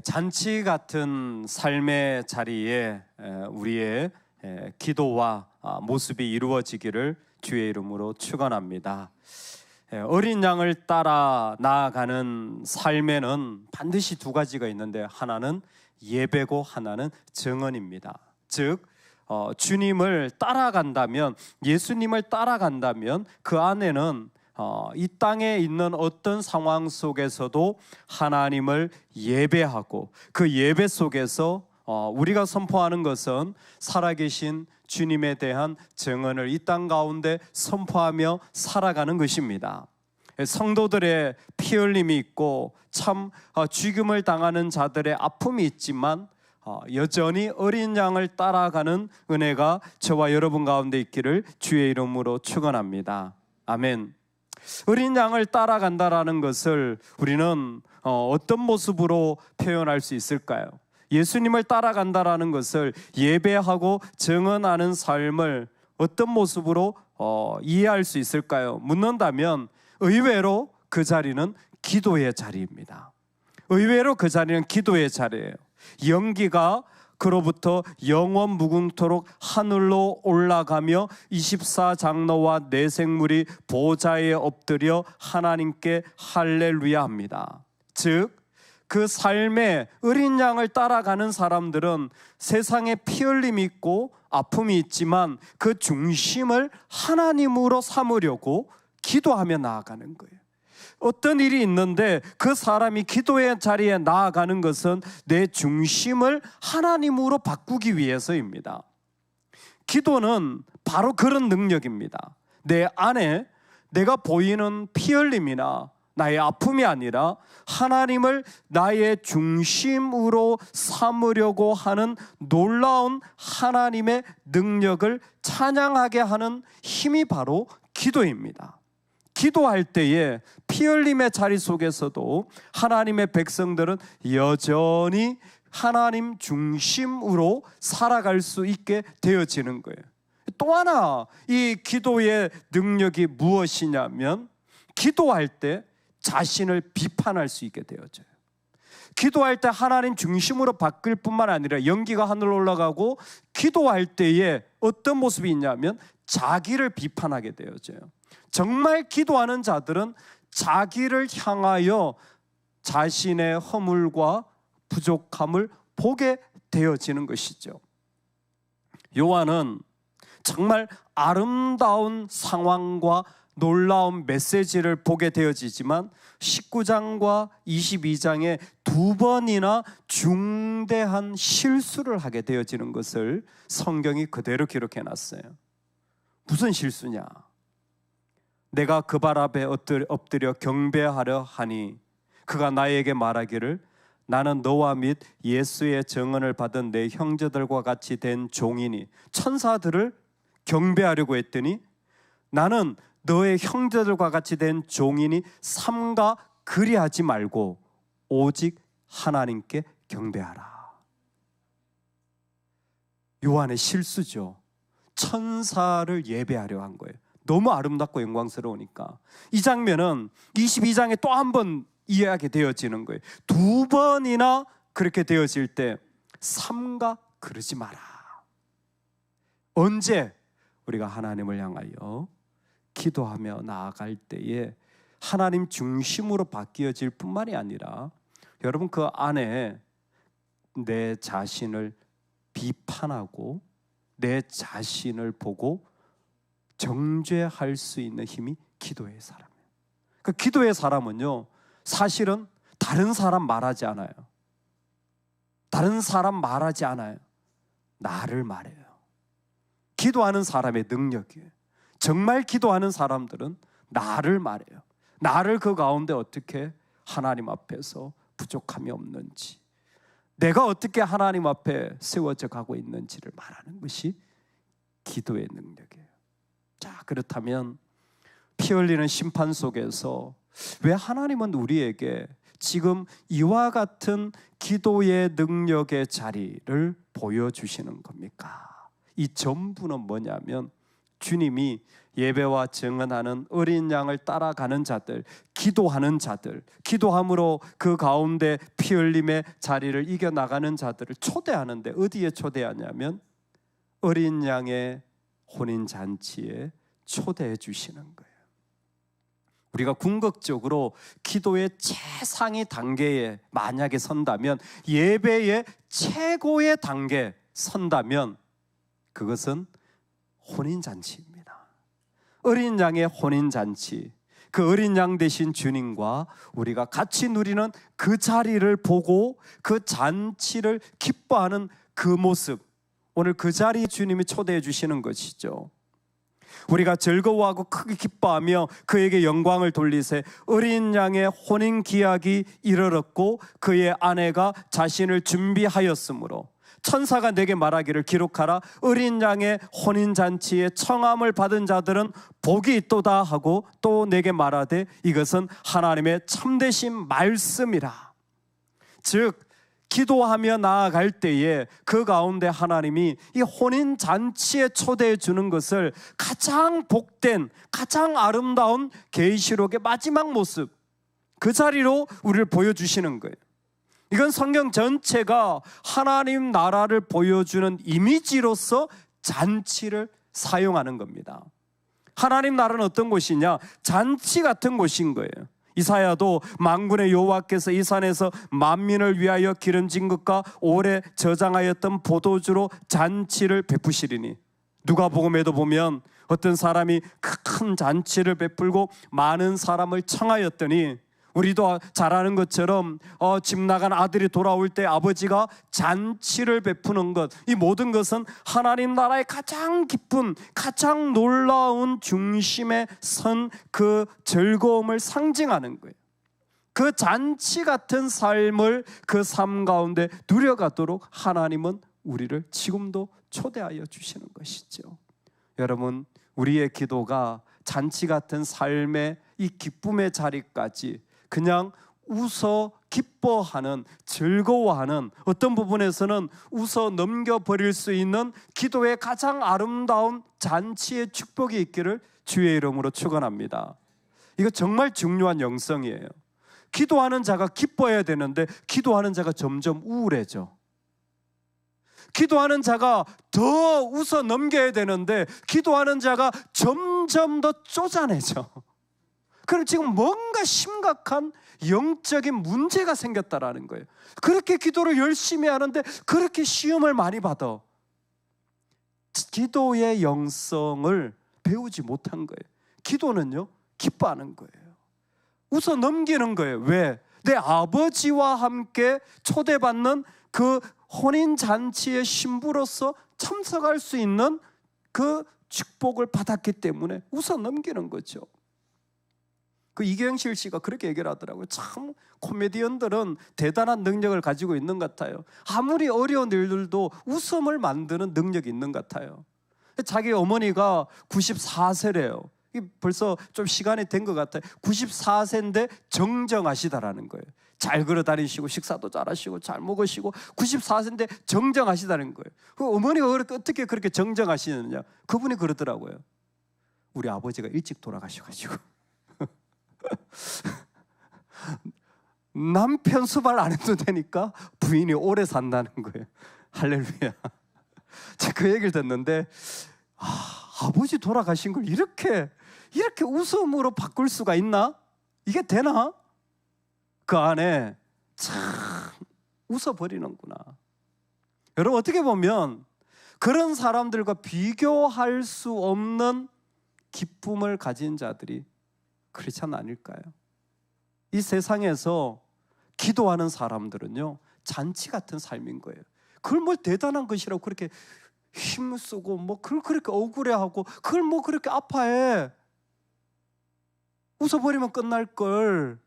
잔치 같은 삶의 자리에 우리의 기도와 모습이 이루어지기를 주의 이름으로 축원합니다. 어린 양을 따라 나아가는 삶에는 반드시 두 가지가 있는데, 하나는 예배고 하나는 증언입니다. 즉 주님을 따라간다면, 예수님을 따라간다면 그 안에는 이 땅에 있는 어떤 상황 속에서도 하나님을 예배하고, 그 예배 속에서 우리가 선포하는 것은 살아계신 주님에 대한 증언을 이 땅 가운데 선포하며 살아가는 것입니다. 성도들의 피 흘림이 있고 참 죽임을 당하는 자들의 아픔이 있지만 여전히 어린 양을 따라가는 은혜가 저와 여러분 가운데 있기를 주의 이름으로 축원합니다. 아멘. 어린 양을 따라간다라는 것을 우리는 어떤 모습으로 표현할 수 있을까요? 예수님을 따라간다라는 것을 예배하고 증언하는 삶을 어떤 모습으로 이해할 수 있을까요? 묻는다면 의외로 그 자리는 기도의 자리입니다. 의외로 그 자리는 기도의 자리예요. 연기가 그로부터 영원 무궁토록 하늘로 올라가며 24장로와 네 생물이 보좌에 엎드려 하나님께 할렐루야 합니다. 즉 그 삶의 어린 양을 따라가는 사람들은 세상에 피 흘림이 있고 아픔이 있지만 그 중심을 하나님으로 삼으려고 기도하며 나아가는 거예요. 어떤 일이 있는데 그 사람이 기도의 자리에 나아가는 것은 내 중심을 하나님으로 바꾸기 위해서입니다. 기도는 바로 그런 능력입니다. 내 안에 내가 보이는 피 흘림이나 나의 아픔이 아니라 하나님을 나의 중심으로 삼으려고 하는 놀라운 하나님의 능력을 찬양하게 하는 힘이 바로 기도입니다. 기도할 때에 피 흘림의 자리 속에서도 하나님의 백성들은 여전히 하나님 중심으로 살아갈 수 있게 되어지는 거예요. 또 하나 이 기도의 능력이 무엇이냐면, 기도할 때 자신을 비판할 수 있게 되어져요. 기도할 때 하나님 중심으로 바뀔 뿐만 아니라 연기가 하늘로 올라가고, 기도할 때에 어떤 모습이 있냐면 자기를 비판하게 되어져요. 정말 기도하는 자들은 자기를 향하여 자신의 허물과 부족함을 보게 되어지는 것이죠. 요한은 정말 아름다운 상황과 놀라운 메시지를 보게 되어지지만 19장과 22장에 두 번이나 중대한 실수를 하게 되어지는 것을 성경이 그대로 기록해놨어요. 무슨 실수냐? 내가 그 발 앞에 엎드려 경배하려 하니 그가 나에게 말하기를, 나는 너와 및 예수의 증언을 받은 내 형제들과 같이 된 종이니, 천사들을 경배하려고 했더니 나는 너의 형제들과 같이 된 종이니 삼가 그리하지 말고 오직 하나님께 경배하라. 요한의 실수죠. 천사를 예배하려 한 거예요. 너무 아름답고 영광스러우니까. 이 장면은 22장에 또 한 번 이해하게 되어지는 거예요. 두 번이나 그렇게 되어질 때 삼가 그러지 마라. 언제 우리가 하나님을 향하여 기도하며 나아갈 때에 하나님 중심으로 바뀌어질 뿐만이 아니라, 여러분 그 안에 내 자신을 비판하고 내 자신을 보고 정죄할 수 있는 힘이 기도의 사람이에요. 그 기도의 사람은요, 사실은 다른 사람 말하지 않아요. 다른 사람 말하지 않아요. 나를 말해요. 기도하는 사람의 능력이에요. 정말 기도하는 사람들은 나를 말해요. 나를 그 가운데 어떻게 하나님 앞에서 부족함이 없는지, 내가 어떻게 하나님 앞에 세워져 가고 있는지를 말하는 것이 기도의 능력이에요. 자, 그렇다면 피 흘리는 심판 속에서 왜 하나님은 우리에게 지금 이와 같은 기도의 능력의 자리를 보여주시는 겁니까? 이 전부는 뭐냐면 주님이 예배와 증언하는 어린 양을 따라가는 자들, 기도하는 자들, 기도함으로 그 가운데 피 흘림의 자리를 이겨나가는 자들을 초대하는데, 어디에 초대하냐면 어린 양의 혼인잔치에 초대해 주시는 거예요. 우리가 궁극적으로 기도의 최상위 단계에 만약에 선다면, 예배의 최고의 단계에 선다면 그것은 혼인잔치입니다. 어린 양의 혼인잔치, 그 어린 양 되신 주님과 우리가 같이 누리는 그 자리를 보고 그 잔치를 기뻐하는 그 모습, 오늘 그 자리에 주님이 초대해 주시는 것이죠. 우리가 즐거워하고 크게 기뻐하며 그에게 영광을 돌리세. 어린 양의 혼인 기약이 이르렀고 그의 아내가 자신을 준비하였으므로 천사가 내게 말하기를 기록하라. 어린 양의 혼인잔치에 청함을 받은 자들은 복이 있도다 하고 또 내게 말하되 이것은 하나님의 참되신 말씀이라. 즉 기도하며 나아갈 때에 그 가운데 하나님이 이 혼인잔치에 초대해 주는 것을 가장 복된, 가장 아름다운 계시록의 마지막 모습, 그 자리로 우리를 보여주시는 거예요. 이건 성경 전체가 하나님 나라를 보여주는 이미지로서 잔치를 사용하는 겁니다. 하나님 나라는 어떤 곳이냐? 잔치 같은 곳인 거예요. 이사야도 만군의 여호와께서 이 산에서 만민을 위하여 기름진 것과 오래 저장하였던 포도주로 잔치를 베푸시리니, 누가복음에도 보면 어떤 사람이 큰 잔치를 베풀고 많은 사람을 청하였더니, 우리도 잘 아는 것처럼 집 나간 아들이 돌아올 때 아버지가 잔치를 베푸는 것, 이 모든 것은 하나님 나라의 가장 기쁜, 가장 놀라운 중심에 선 그 즐거움을 상징하는 거예요. 그 잔치 같은 삶을, 그 삶 가운데 누려가도록 하나님은 우리를 지금도 초대하여 주시는 것이죠. 여러분, 우리의 기도가 잔치 같은 삶의 이 기쁨의 자리까지 그냥 웃어 기뻐하는, 즐거워하는, 어떤 부분에서는 웃어 넘겨버릴 수 있는 기도의 가장 아름다운 잔치의 축복이 있기를 주의 이름으로 축원합니다. 이거 정말 중요한 영성이에요. 기도하는 자가 기뻐해야 되는데 기도하는 자가 점점 우울해져. 기도하는 자가 더 웃어 넘겨야 되는데 기도하는 자가 점점 더 쪼잔해져. 그럼 지금 뭔가 심각한 영적인 문제가 생겼다라는 거예요. 그렇게 기도를 열심히 하는데 그렇게 시험을 많이 받아. 기도의 영성을 배우지 못한 거예요. 기도는요, 기뻐하는 거예요. 웃어 넘기는 거예요. 왜? 내 아버지와 함께 초대받는 그 혼인잔치의 신부로서 참석할 수 있는 그 축복을 받았기 때문에 웃어 넘기는 거죠. 그 이경실 씨가 그렇게 얘기를 하더라고요. 참 코미디언들은 대단한 능력을 가지고 있는 것 같아요. 아무리 어려운 일들도 웃음을 만드는 능력이 있는 것 같아요. 자기 어머니가 94세래요. 벌써 좀 시간이 된 것 같아요. 94세인데 정정하시다라는 거예요. 잘 걸어 다니시고 식사도 잘하시고 잘 먹으시고 94세인데 정정하시다는 거예요. 그 어머니가 어떻게 그렇게 정정하시느냐? 그분이 그러더라고요. 우리 아버지가 일찍 돌아가셔가지고 남편 수발 안 해도 되니까 부인이 오래 산다는 거예요. 할렐루야. 제가 그 얘기를 듣는데 아버지 돌아가신 걸 이렇게 웃음으로 바꿀 수가 있나? 이게 되나? 그 안에 참 웃어버리는구나. 여러분, 어떻게 보면 그런 사람들과 비교할 수 없는 기쁨을 가진 자들이 크리스찬 아닐까요? 이 세상에서 기도하는 사람들은요, 잔치 같은 삶인 거예요. 그걸 뭘 대단한 것이라고 그렇게 힘쓰고 뭐 그걸 그렇게 억울해하고 그걸 뭐 그렇게 아파해. 웃어버리면 끝날 걸.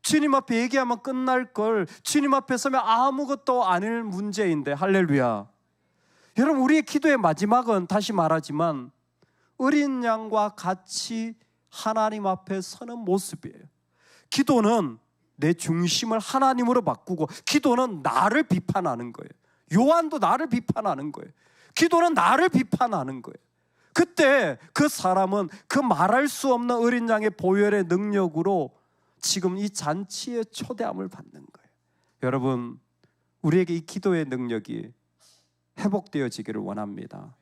주님 앞에 얘기하면 끝날 걸. 주님 앞에 서면 아무것도 아닐 문제인데. 할렐루야. 여러분, 우리의 기도의 마지막은 다시 말하지만 어린 양과 같이 하나님 앞에 서는 모습이에요. 기도는 내 중심을 하나님으로 바꾸고, 기도는 나를 비판하는 거예요. 요한도 나를 비판하는 거예요. 기도는 나를 비판하는 거예요. 그때 그 사람은 그 말할 수 없는 어린 양의 보혈의 능력으로 지금 이 잔치의 초대함을 받는 거예요. 여러분, 우리에게 이 기도의 능력이 회복되어지기를 원합니다.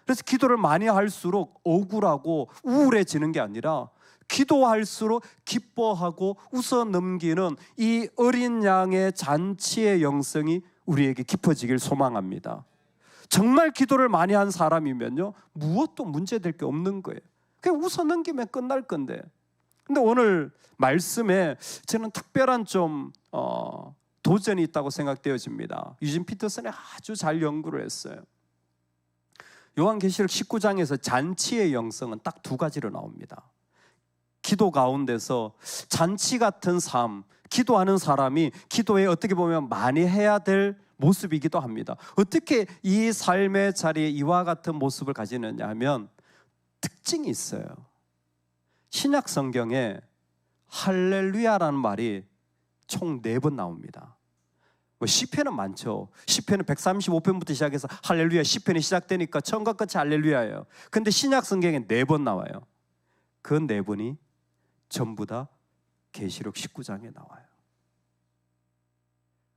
그래서 기도를 많이 할수록 억울하고 우울해지는 게 아니라 기도할수록 기뻐하고 웃어 넘기는 이 어린 양의 잔치의 영성이 우리에게 깊어지길 소망합니다. 정말 기도를 많이 한 사람이면요, 무엇도 문제될 게 없는 거예요. 그냥 웃어 넘기면 끝날 건데. 근데 오늘 말씀에 저는 특별한 좀 도전이 있다고 생각되어집니다. 유진 피터슨이 아주 잘 연구를 했어요. 요한계시록 19장에서 잔치의 영성은 딱 두 가지로 나옵니다. 기도 가운데서 잔치 같은 삶, 기도하는 사람이 기도에 어떻게 보면 많이 해야 될 모습이기도 합니다. 어떻게 이 삶의 자리에 이와 같은 모습을 가지느냐 하면 특징이 있어요. 신약 성경에 할렐루야라는 말이 총 4번 나옵니다. 시편은 많죠. 시편은 135편부터 시작해서 할렐루야, 시편이 시작되니까 처음과 끝이 할렐루야예요. 근데 신약 성경에 4번 나와요. 그 4번이 전부 다 계시록 19장에 나와요.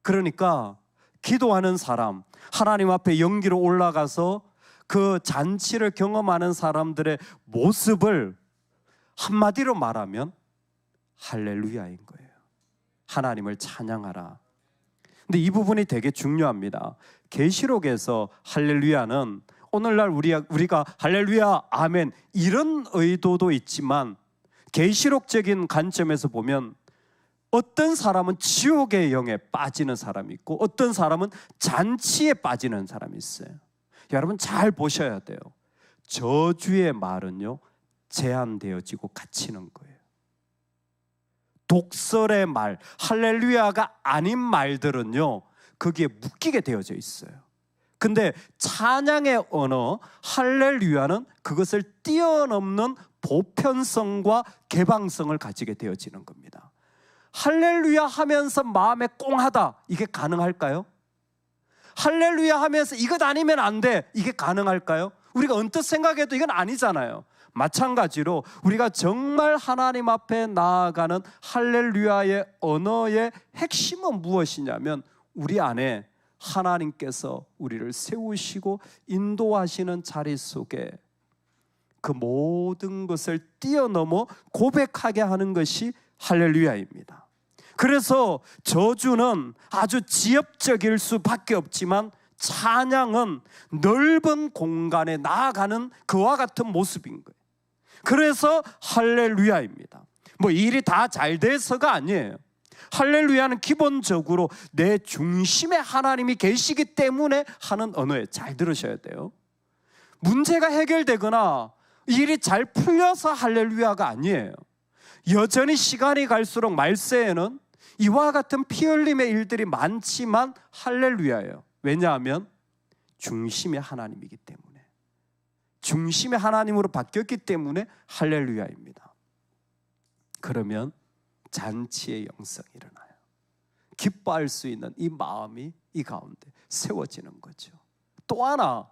그러니까 기도하는 사람, 하나님 앞에 연기로 올라가서 그 잔치를 경험하는 사람들의 모습을 한마디로 말하면 할렐루야인 거예요. 하나님을 찬양하라. 근데 이 부분이 되게 중요합니다. 계시록에서 할렐루야는 오늘날 우리가 할렐루야, 아멘 이런 의도도 있지만 계시록적인 관점에서 보면 어떤 사람은 지옥의 영에 빠지는 사람이 있고 어떤 사람은 잔치에 빠지는 사람이 있어요. 여러분 잘 보셔야 돼요. 저주의 말은요, 제한되어지고 갇히는 거예요. 독설의 말, 할렐루야가 아닌 말들은요, 거기에 묶이게 되어져 있어요. 근데 찬양의 언어, 할렐루야는 그것을 뛰어넘는 보편성과 개방성을 가지게 되어지는 겁니다. 할렐루야 하면서 마음에 꽁하다, 이게 가능할까요? 할렐루야 하면서 이것 아니면 안 돼, 이게 가능할까요? 우리가 언뜻 생각해도 이건 아니잖아요. 마찬가지로 우리가 정말 하나님 앞에 나아가는 할렐루야의 언어의 핵심은 무엇이냐면 우리 안에 하나님께서 우리를 세우시고 인도하시는 자리 속에 그 모든 것을 뛰어넘어 고백하게 하는 것이 할렐루야입니다. 그래서 저주는 아주 지엽적일 수밖에 없지만 찬양은 넓은 공간에 나아가는 그와 같은 모습인 거예요. 그래서 할렐루야입니다. 뭐 일이 다 잘 돼서가 아니에요. 할렐루야는 기본적으로 내 중심에 하나님이 계시기 때문에 하는 언어에, 잘 들으셔야 돼요. 문제가 해결되거나 일이 잘 풀려서 할렐루야가 아니에요. 여전히 시간이 갈수록 말세에는 이와 같은 피 흘림의 일들이 많지만 할렐루야예요. 왜냐하면 중심이 하나님이기 때문에, 중심이 하나님으로 바뀌었기 때문에 할렐루야입니다. 그러면 잔치의 영성이 일어나요. 기뻐할 수 있는 이 마음이 이 가운데 세워지는 거죠. 또 하나,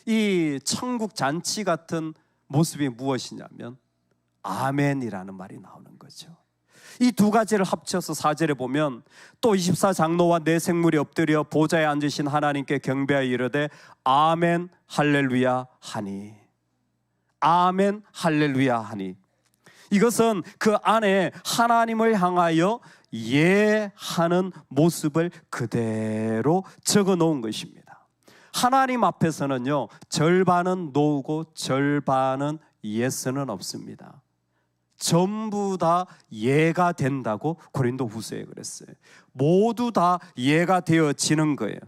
이 천국 잔치 같은 모습이 무엇이냐면 아멘이라는 말이 나오는 거죠. 이 두 가지를 합쳐서 4절에 보면 또 24장로와 네 생물이 엎드려 보좌에 앉으신 하나님께 경배하여 이르되 아멘 할렐루야 하니, 아멘 할렐루야 하니, 이것은 그 안에 하나님을 향하여 예하는 모습을 그대로 적어 놓은 것입니다. 하나님 앞에서는요, 절반은 노고 절반은 예스는 없습니다. 전부 다 예가 된다고 고린도후서에 그랬어요. 모두 다 예가 되어지는 거예요.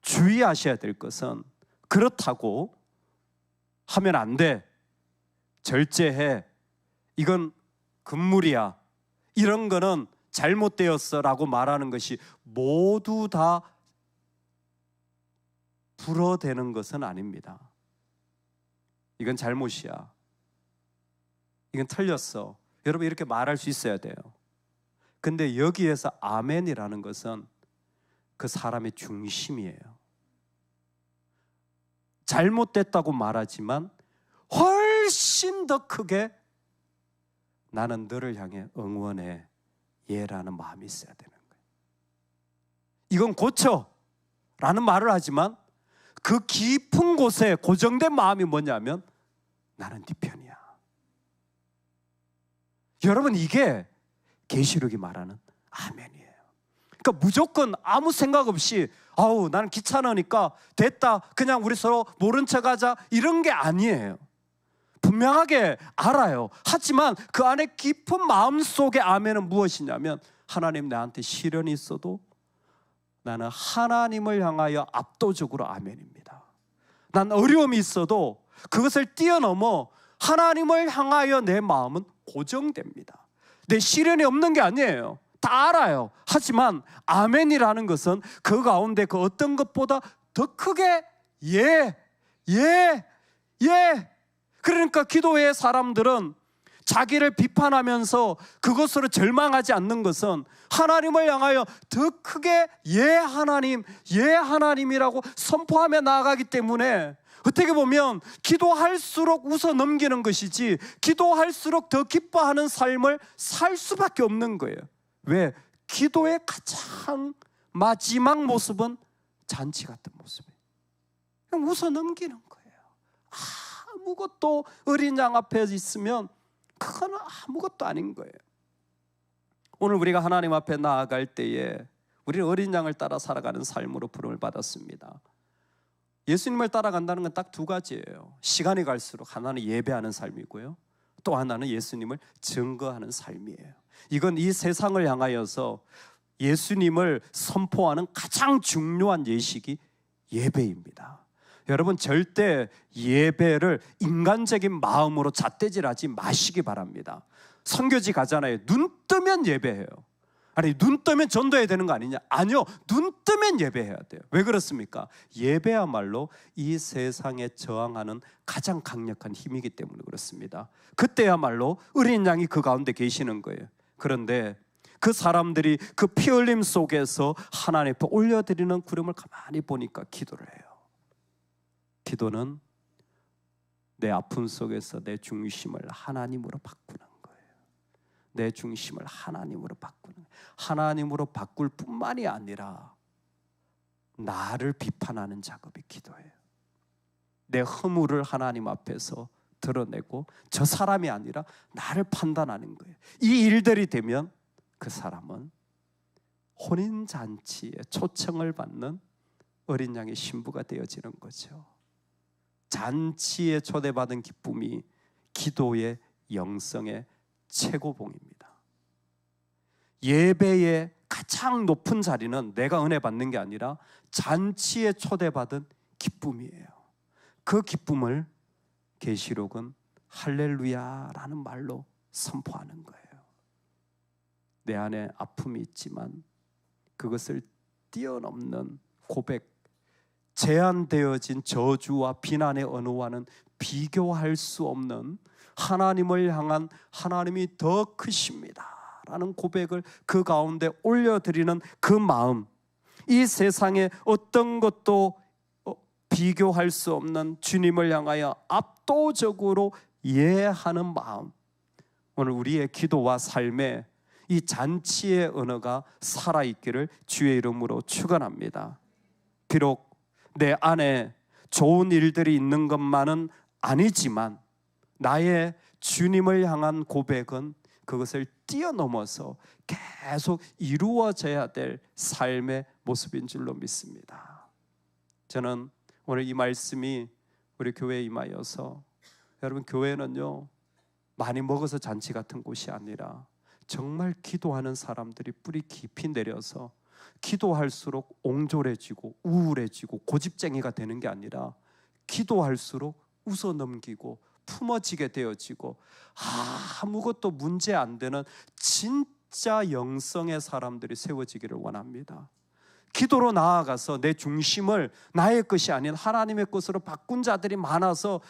주의하셔야 될 것은 그렇다고 하면 안 돼, 절제해, 이건 금물이야, 이런 거는 잘못되었어 라고 말하는 것이 모두 다 불어대는 것은 아닙니다. 이건 잘못이야, 이건 틀렸어, 여러분 이렇게 말할 수 있어야 돼요. 근데 여기에서 아멘이라는 것은 그 사람의 중심이에요. 잘못됐다고 말하지만 훨씬 더 크게 나는 너를 향해 응원해 예라는 마음이 있어야 되는 거예요. 이건 고쳐 라는 말을 하지만 그 깊은 곳에 고정된 마음이 뭐냐면 나는 네 편이야. 여러분, 이게 계시록이 말하는 아멘이에요. 그러니까 무조건 아무 생각 없이 아우 나는 귀찮으니까 됐다 그냥 우리 서로 모른 척하자 이런 게 아니에요. 분명하게 알아요. 하지만 그 안에 깊은 마음속의 아멘은 무엇이냐면 하나님 나한테 시련이 있어도 나는 하나님을 향하여 압도적으로 아멘입니다. 난 어려움이 있어도 그것을 뛰어넘어 하나님을 향하여 내 마음은 고정됩니다. 내 시련이 없는 게 아니에요. 다 알아요. 하지만 아멘이라는 것은 그 가운데 그 어떤 것보다 더 크게 예. 그러니까 기도의 사람들은 자기를 비판하면서 그것으로 절망하지 않는 것은 하나님을 향하여 더 크게 예 하나님이라고 선포하며 나아가기 때문에 어떻게 보면 기도할수록 웃어 넘기는 것이지 기도할수록 더 기뻐하는 삶을 살 수밖에 없는 거예요. 왜? 기도의 가장 마지막 모습은 잔치 같은 모습이에요. 그냥 웃어 넘기는 거예요. 아무것도 어린 양 앞에 있으면 그거는 아무것도 아닌 거예요. 오늘 우리가 하나님 앞에 나아갈 때에 우리는 어린 양을 따라 살아가는 삶으로 부름을 받았습니다. 예수님을 따라간다는 건 딱 두 가지예요. 시간이 갈수록 하나는 예배하는 삶이고요, 또 하나는 예수님을 증거하는 삶이에요. 이건 이 세상을 향하여서 예수님을 선포하는 가장 중요한 예식이 예배입니다. 여러분, 절대 예배를 인간적인 마음으로 잣대질하지 마시기 바랍니다. 선교지 가잖아요. 눈 뜨면 예배해요. 아니, 눈 뜨면 전도해야 되는 거 아니냐? 아니요, 눈 뜨면 예배해야 돼요. 왜 그렇습니까? 예배야말로 이 세상에 저항하는 가장 강력한 힘이기 때문에 그렇습니다. 그때야말로 어린 양이 그 가운데 계시는 거예요. 그런데 그 사람들이 그 피 흘림 속에서 하나님 앞에 올려드리는 구름을 가만히 보니까 기도를 해요. 기도는 내 아픔 속에서 내 중심을 하나님으로 바꾸는 거예요. 내 중심을 하나님으로 바꾸는 거예요. 하나님으로 바꿀 뿐만이 아니라 나를 비판하는 작업이 기도예요. 내 허물을 하나님 앞에서 드러내고 저 사람이 아니라 나를 판단하는 거예요. 이 일들이 되면 그 사람은 혼인잔치에 초청을 받는 어린 양의 신부가 되어지는 거죠. 잔치에 초대받은 기쁨이 기도의 영성의 최고봉입니다. 예배의 가장 높은 자리는 내가 은혜 받는 게 아니라 잔치에 초대받은 기쁨이에요. 그 기쁨을 계시록은 할렐루야라는 말로 선포하는 거예요. 내 안에 아픔이 있지만 그것을 뛰어넘는 고백, 제한되어진 저주와 비난의 언어와는 비교할 수 없는 하나님을 향한 하나님이 더 크십니다 라는 고백을 그 가운데 올려드리는 그 마음, 이 세상에 어떤 것도 비교할 수 없는 주님을 향하여 압도적으로 예하는 마음, 오늘 우리의 기도와 삶에 이 잔치의 언어가 살아있기를 주의 이름으로 축원합니다. 비록 내 안에 좋은 일들이 있는 것만은 아니지만 나의 주님을 향한 고백은 그것을 뛰어넘어서 계속 이루어져야 될 삶의 모습인 줄로 믿습니다. 저는 오늘 이 말씀이 우리 교회에 임하여서, 여러분, 교회는요 많이 먹어서 잔치 같은 곳이 아니라 정말 기도하는 사람들이 뿌리 깊이 내려서 기도할수록 옹졸해지고 우울해지고 고집쟁이가 되는 게 아니라 기도할수록 웃어넘기고 품어지게 되어지고 아무것도 문제 안 되는 진짜 영성의 사람들이 세워지기를 원합니다. 기도로 나아가서 내 중심을 나의 것이 아닌 하나님의 것으로 바꾼 자들이 많아서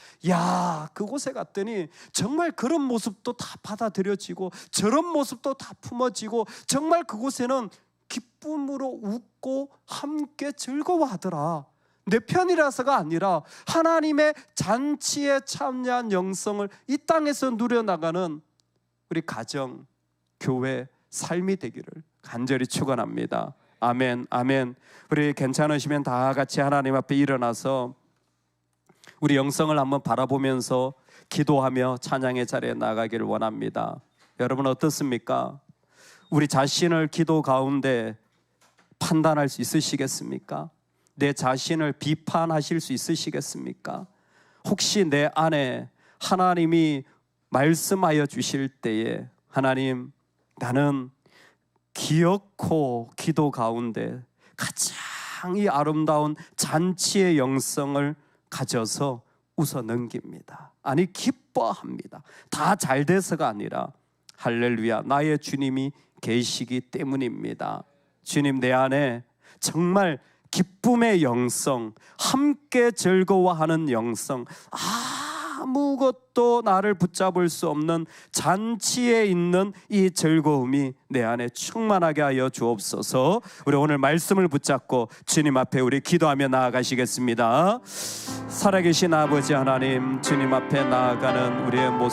그곳에 갔더니 정말 그런 모습도 다 받아들여지고 저런 모습도 다 품어지고 정말 그곳에는 기쁨으로 웃고 함께 즐거워하더라. 내 편이라서가 아니라 하나님의 잔치에 참여한 영성을 이 땅에서 누려나가는 우리 가정, 교회, 삶이 되기를 간절히 축원합니다. 아멘, 아멘. 우리 괜찮으시면 다 같이 하나님 앞에 일어나서 우리 영성을 한번 바라보면서 기도하며 찬양의 자리에 나가기를 원합니다. 여러분 어떻습니까? 우리 자신을 기도 가운데 판단할 수 있으시겠습니까? 내 자신을 비판하실 수 있으시겠습니까? 혹시 내 안에 하나님이 말씀하여 주실 때에 하나님, 나는 기어코 기도 가운데 가장 이 아름다운 잔치의 영성을 가져서 웃어 넘깁니다. 아니 기뻐합니다. 다 잘 돼서가 아니라 할렐루야, 나의 주님이 계시기 때문입니다. 주님, 내 안에 정말 기쁨의 영성, 함께 즐거워하는 영성, 아무것도 나를 붙잡을 수 없는 잔치에 있는 이 즐거움이 내 안에 충만하게 하여 주옵소서. 우리 오늘 말씀을 붙잡고 주님 앞에 우리 기도하며 나아가시겠습니다. 살아계신 아버지 하나님, 주님 앞에 나아가는 우리의 모습